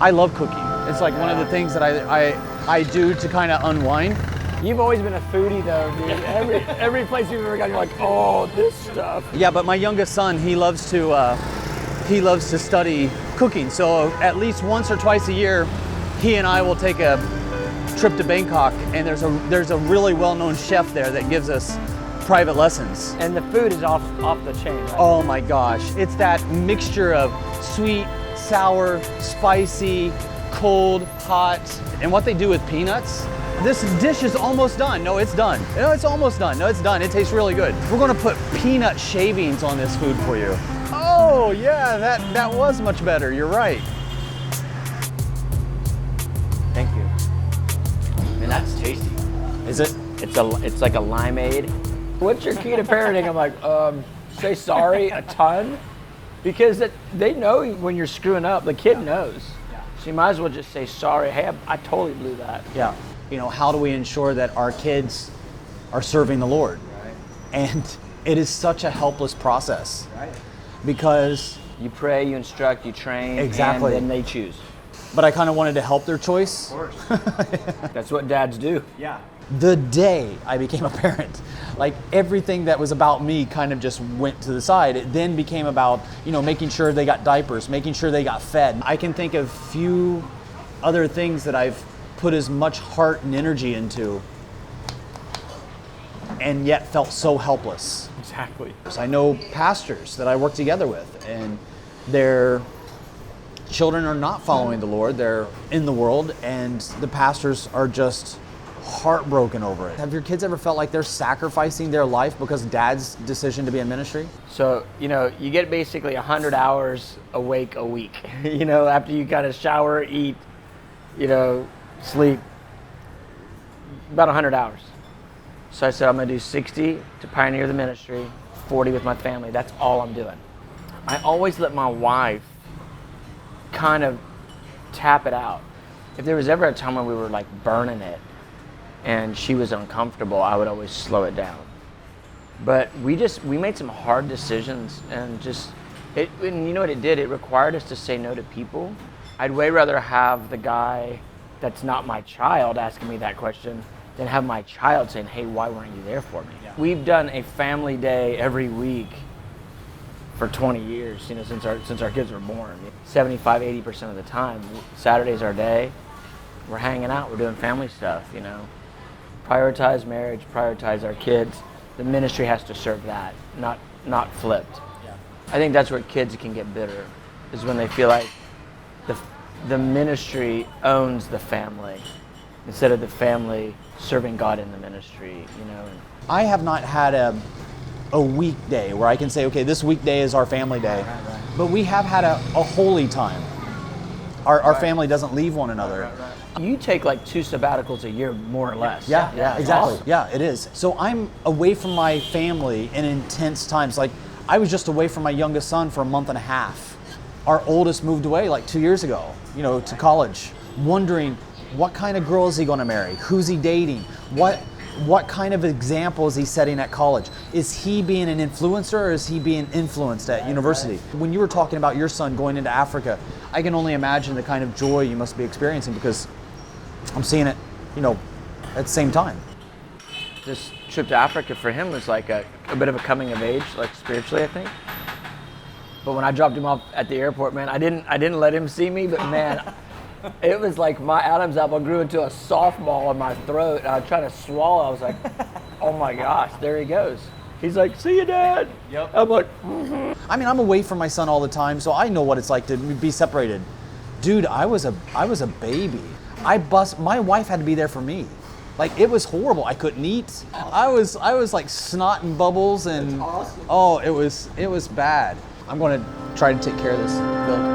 I love cooking. It's like one of the things that I do to kind of unwind. You've always been a foodie though, dude. Every place you've ever gone, you're like, oh, this stuff. Yeah, but my youngest son, he loves to study cooking. So at least once or twice a year, he and I will take a trip to Bangkok, and there's a really well-known chef there that gives us private lessons. And the food is off the chain, right? Oh my gosh, it's that mixture of sweet, sour, spicy, cold, hot, and what they do with peanuts. This dish is almost done. No, it's done. No, it's almost done. No, it's done. It tastes really good. We're gonna put peanut shavings on this food for you. Oh yeah, that was much better. You're right. Thank you. Man, that's tasty. Is it? It's like a limeade. What's your key to parenting? I'm like, say sorry a ton, because they know when you're screwing up. The kid knows. So you might as well just say sorry. Hey, I totally blew that. Yeah. You know, how do we ensure that our kids are serving the Lord? Right. And it is such a helpless process. Right. Because you pray, you instruct, you train, exactly, and then they choose. But I kind of wanted to help their choice. Of course. That's what dads do. Yeah. The day I became a parent, like everything that was about me kind of just went to the side. It then became about, making sure they got diapers, making sure they got fed. I can think of few other things that I've put as much heart and energy into and yet felt so helpless. Exactly. I know pastors that I work together with, and their children are not following the Lord. They're in the world, and the pastors are just heartbroken over it. Have your kids ever felt like they're sacrificing their life because dad's decision to be in ministry? So, you get basically 100 hours awake a week, after you kind of shower, eat, sleep, about 100 hours. So I said, I'm going to do 60 to pioneer the ministry, 40 with my family. That's all I'm doing. I always let my wife kind of tap it out. If there was ever a time when we were like burning it and she was uncomfortable, I would always slow it down. But we made some hard decisions, and and you know what it did? It required us to say no to people. I'd way rather have the guy that's not my child asking me that question than have my child saying, hey, why weren't you there for me? Yeah. We've done a family day every week for 20 years, since our kids were born. 75-80% of the time, Saturday's our day. We're hanging out, we're doing family stuff, Prioritize marriage, prioritize our kids. The ministry has to serve that, not flipped. Yeah. I think that's where kids can get bitter, is when they feel like the ministry owns the family instead of the family serving God in the ministry, I have not had a weekday where I can say, okay, this weekday is our family day. Right. But we have had a holy time. Our family doesn't leave one another. Right. You take like 2 sabbaticals a year, more or less. Yeah, exactly. Awesome. Yeah, it is. So I'm away from my family in intense times. Like, I was just away from my youngest son for a month and a half. Our oldest moved away like 2 years ago, to college, wondering what kind of girl is he going to marry? Who's he dating? What kind of example is he setting at college? Is he being an influencer, or is he being influenced at university? Right. When you were talking about your son going into Africa, I can only imagine the kind of joy you must be experiencing, because I'm seeing it, at the same time. This trip to Africa for him was like a bit of a coming of age, like spiritually, I think. But when I dropped him off at the airport, man, I didn't let him see me, but man, it was like my Adam's apple grew into a softball in my throat, and I was trying to swallow. I was like, oh my gosh, there he goes. He's like, see you, Dad. Yep. I'm like, I mean, I'm away from my son all the time, so I know what it's like to be separated. Dude, I was a baby. My wife had to be there for me. Like, it was horrible. I couldn't eat. I was like snot and bubbles, and that's awesome. Oh, it was bad. I'm going to try to take care of this, Bill.